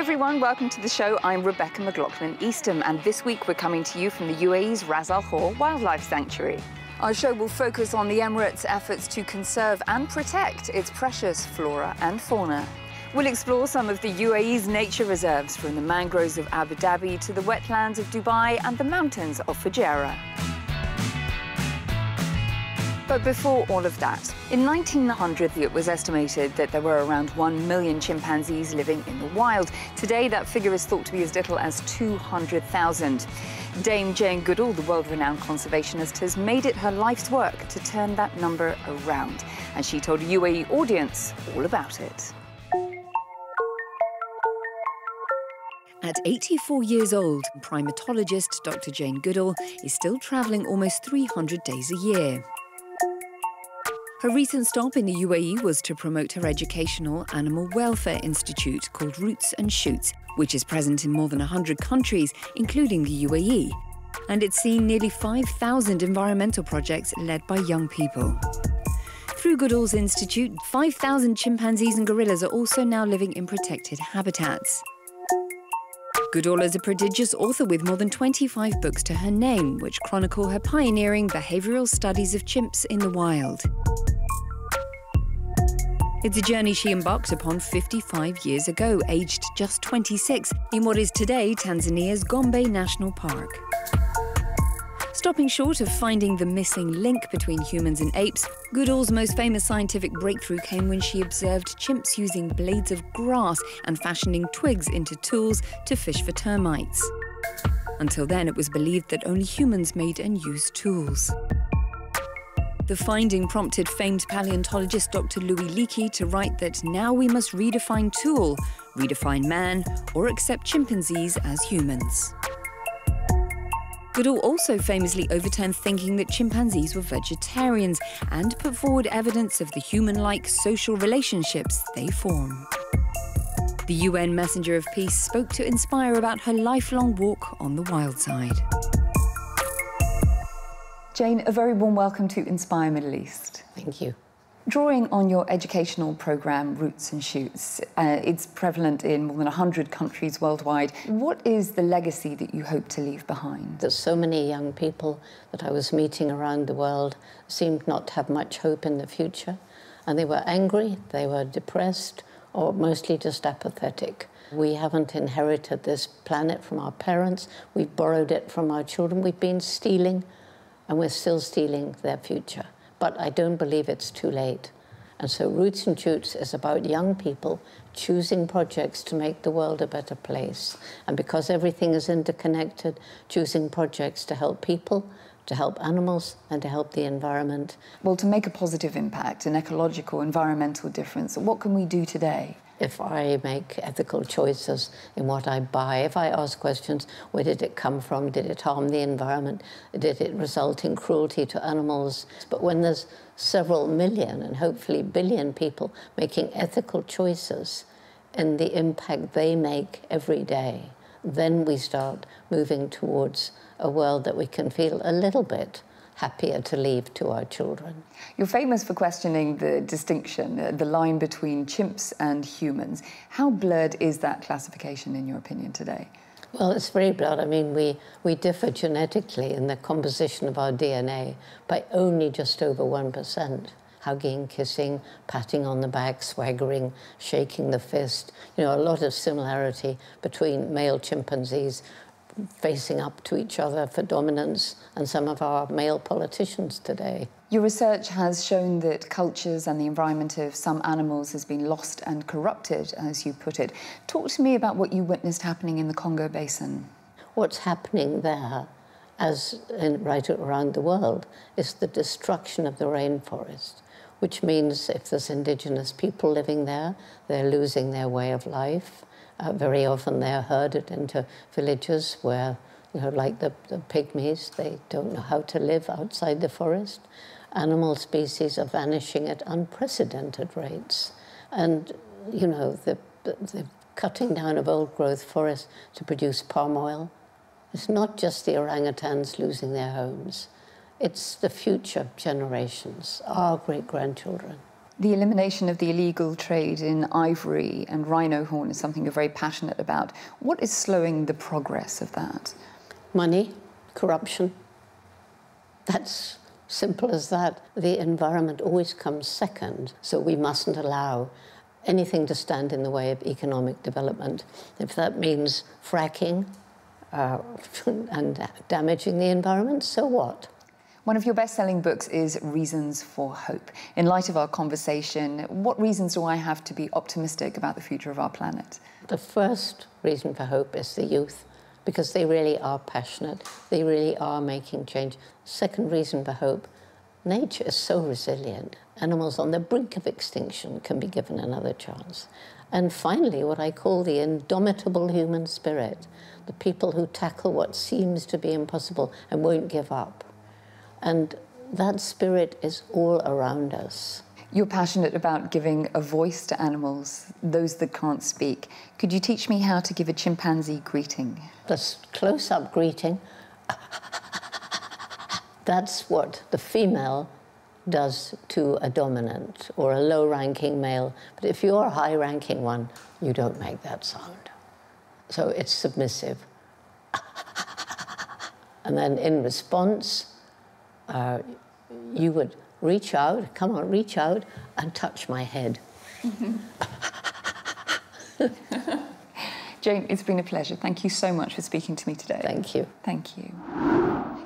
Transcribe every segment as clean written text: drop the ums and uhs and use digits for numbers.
everyone, welcome to the show. I'm Rebecca McLaughlin-Eastham, and this week we're coming to you from the UAE's Ras Al Khor Wildlife Sanctuary. Our show will focus on the Emirates' efforts to conserve and protect its precious flora and fauna. We'll explore some of the UAE's nature reserves, from the mangroves of Abu Dhabi to the wetlands of Dubai and the mountains of Fujairah. But before all of that, in 1900 it was estimated that there were around 1 million chimpanzees living in the wild. Today that figure is thought to be as little as 200,000. Dame Jane Goodall, the world-renowned conservationist, has made it her life's work to turn that number around. And she told a UAE audience all about it. At 84 years old, primatologist Dr. Jane Goodall is still travelling almost 300 days a year. Her recent stop in the UAE was to promote her educational animal welfare institute called Roots and Shoots, which is present in more than 100 countries, including the UAE. And it's seen nearly 5,000 environmental projects led by young people. Through Goodall's institute, 5,000 chimpanzees and gorillas are also now living in protected habitats. Goodall is a prodigious author with more than 25 books to her name, which chronicle her pioneering behavioural studies of chimps in the wild. It's a journey she embarked upon 55 years ago, aged just 26, in what is today Tanzania's Gombe National Park. Stopping short of finding the missing link between humans and apes, Goodall's most famous scientific breakthrough came when she observed chimps using blades of grass and fashioning twigs into tools to fish for termites. Until then, it was believed that only humans made and used tools. The finding prompted famed paleontologist Dr. Louis Leakey to write that now we must redefine tool, redefine man, or accept chimpanzees as humans. Goodall also famously overturned thinking that chimpanzees were vegetarians and put forward evidence of the human-like social relationships they form. The UN Messenger of Peace spoke to Inspire about her lifelong walk on the wild side. Jane, a very warm welcome to Inspire Middle East. Thank you. Drawing on your educational programme, Roots and Shoots, it's prevalent in more than 100 countries worldwide. What is the legacy that you hope to leave behind? There's so many young people that I was meeting around the world seemed not to have much hope in the future. And they were angry, they were depressed, or mostly just apathetic. We haven't inherited this planet from our parents. We've borrowed it from our children. We've been stealing, and we're still stealing their future. But I don't believe it's too late. And so Roots and Shoots is about young people choosing projects to make the world a better place. And because everything is interconnected, choosing projects to help people, to help animals, and to help the environment. Well, to make a positive impact, an ecological, environmental difference, what can we do today? If I make ethical choices in what I buy, if I ask questions, where did it come from? Did it harm the environment? Did it result in cruelty to animals? But when there's several million and hopefully billion people making ethical choices in the impact they make every day, then we start moving towards a world that we can feel a little bit happier to leave to our children. You're famous for questioning the distinction, the line between chimps and humans. How blurred is that classification, in your opinion, today? Well, it's very blurred. I mean, we differ genetically in the composition of our DNA by only just over 1%. Hugging, kissing, patting on the back, swaggering, shaking the fist. You know, a lot of similarity between male chimpanzees facing up to each other for dominance and some of our male politicians today. Your research has shown that cultures and the environment of some animals has been lost and corrupted, as you put it. Talk to me about what you witnessed happening in the Congo Basin. What's happening there, as right around the world, is the destruction of the rainforest, which means if there's indigenous people living there, they're losing their way of life. Very often they're herded into villages where, you know, like the pygmies, they don't know how to live outside the forest. Animal species are vanishing at unprecedented rates. And, you know, the cutting down of old-growth forests to produce palm oil. It's not just the orangutans losing their homes. It's the future generations, our great-grandchildren. The elimination of the illegal trade in ivory and rhino horn is something you're very passionate about. What is slowing the progress of that? Money, corruption. That's simple as that. The environment always comes second, so we mustn't allow anything to stand in the way of economic development. If that means fracking and damaging the environment, so what? One of your best-selling books is Reasons for Hope. In light of our conversation, what reasons do I have to be optimistic about the future of our planet? The first reason for hope is the youth, because they really are passionate. They really are making change. Second reason for hope, nature is so resilient. Animals on the brink of extinction can be given another chance. And finally, what I call the indomitable human spirit, the people who tackle what seems to be impossible and won't give up. And that spirit is all around us. You're passionate about giving a voice to animals, those that can't speak. Could you teach me how to give a chimpanzee greeting? The close-up greeting, that's what the female does to a dominant or a low-ranking male. But if you're a high-ranking one, you don't make that sound. So it's submissive. And then in response, you would reach out, come on, reach out and touch my head. Jane, it's been a pleasure. Thank you so much for speaking to me today. Thank you. Thank you.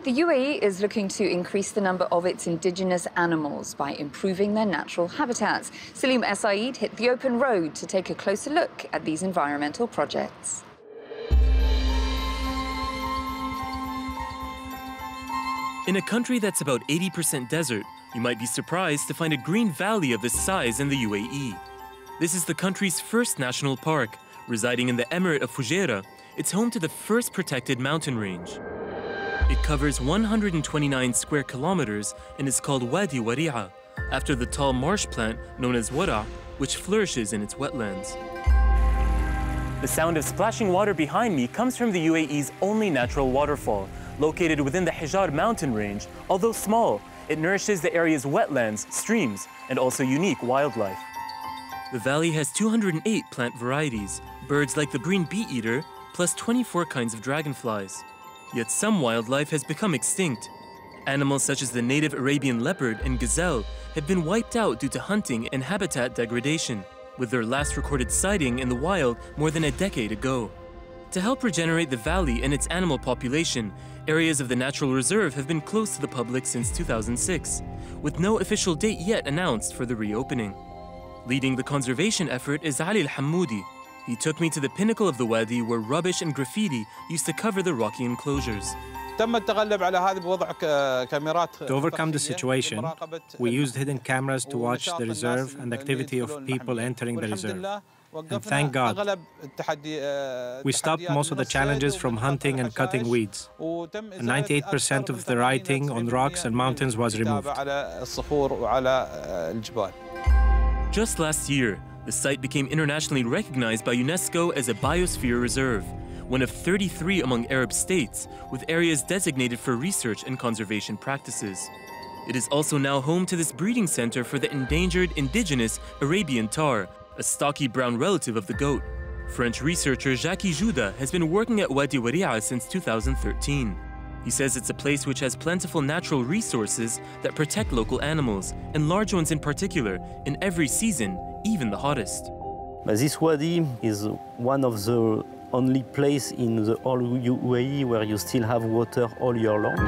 The UAE is looking to increase the number of its indigenous animals by improving their natural habitats. Salim Saeed hit the open road to take a closer look at these environmental projects. In a country that's about 80% desert, you might be surprised to find a green valley of this size in the UAE. This is the country's first national park. Residing in the Emirate of Fujairah, it's home to the first protected mountain range. It covers 129 square kilometers and is called Wadi Wari'a, after the tall marsh plant known as wara', which flourishes in its wetlands. The sound of splashing water behind me comes from the UAE's only natural waterfall. Located within the Hijar mountain range, although small, it nourishes the area's wetlands, streams, and also unique wildlife. The valley has 208 plant varieties, birds like the green bee-eater, plus 24 kinds of dragonflies. Yet some wildlife has become extinct. Animals such as the native Arabian leopard and gazelle have been wiped out due to hunting and habitat degradation, with their last recorded sighting in the wild more than a decade ago. To help regenerate the valley and its animal population, areas of the natural reserve have been closed to the public since 2006, with no official date yet announced for the reopening. Leading the conservation effort is Ali Al-Hammoudi. He took me to the pinnacle of the wadi where rubbish and graffiti used to cover the rocky enclosures. To overcome the situation, we used hidden cameras to watch the reserve and activity of people entering the reserve. And thank God, we stopped most of the challenges from hunting and cutting weeds. And 98% of the writing on rocks and mountains was removed. Just last year, the site became internationally recognized by UNESCO as a biosphere reserve, one of 33 among Arab states, with areas designated for research and conservation practices. It is also now home to this breeding center for the endangered indigenous Arabian tahr, a stocky brown relative of the goat. French researcher Jacques Juda has been working at Wadi Wari'a since 2013. He says it's a place which has plentiful natural resources that protect local animals, and large ones in particular, in every season, even the hottest. This wadi is one of the only place in the whole UAE where you still have water all year long.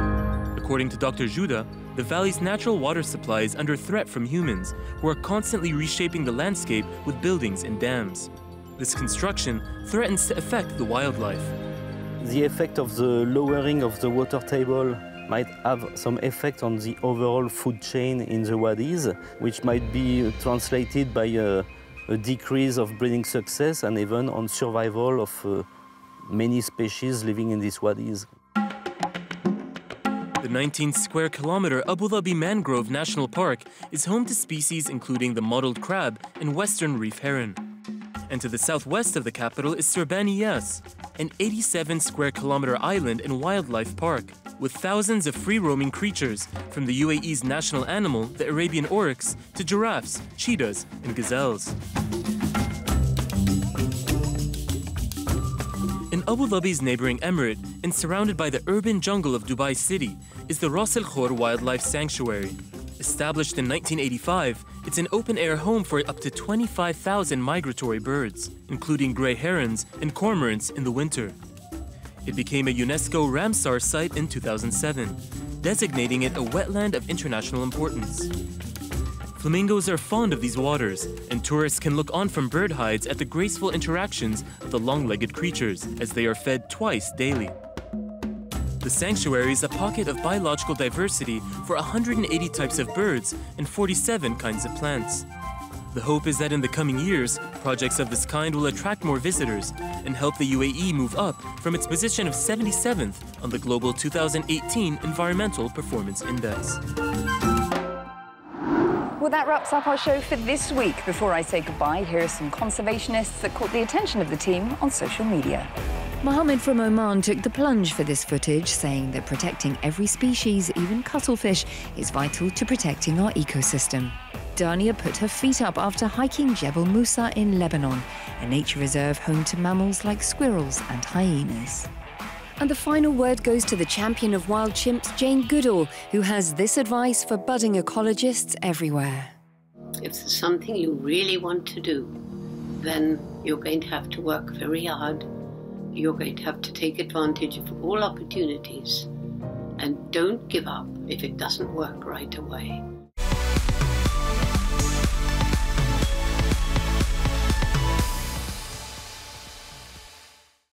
According to Dr. Juda, the valley's natural water supply is under threat from humans, who are constantly reshaping the landscape with buildings and dams. This construction threatens to affect the wildlife. The effect of the lowering of the water table might have some effect on the overall food chain in the wadis, which might be translated by a decrease of breeding success and even on survival of many species living in these wadis. The 19-square-kilometer Abu Dhabi Mangrove National Park is home to species including the mottled crab and western reef heron. And to the southwest of the capital is Surbani Yas, an 87-square-kilometer island and wildlife park. with thousands of free-roaming creatures, from the UAE's national animal, the Arabian oryx, to giraffes, cheetahs, and gazelles. In Abu Dhabi's neighboring emirate, and surrounded by the urban jungle of Dubai City, is the Ras Al Khor Wildlife Sanctuary. Established in 1985, it's an open-air home for up to 25,000 migratory birds, including grey herons and cormorants in the winter. It became a UNESCO Ramsar site in 2007, designating it a wetland of international importance. Flamingos are fond of these waters, and tourists can look on from bird hides at the graceful interactions of the long-legged creatures, as they are fed twice daily. The sanctuary is a pocket of biological diversity for 180 types of birds and 47 kinds of plants. The hope is that in the coming years, projects of this kind will attract more visitors and help the UAE move up from its position of 77th on the global 2018 Environmental Performance Index. Well, that wraps up our show for this week. Before I say goodbye, here are some conservationists that caught the attention of the team on social media. Mohammed from Oman took the plunge for this footage, saying that protecting every species, even cuttlefish, is vital to protecting our ecosystem. Dania put her feet up after hiking Jebel Musa in Lebanon, a nature reserve home to mammals like squirrels and hyenas. And the final word goes to the champion of wild chimps, Jane Goodall, who has this advice for budding ecologists everywhere. If there's something you really want to do, then you're going to have to work very hard. You're going to have to take advantage of all opportunities. And don't give up if it doesn't work right away.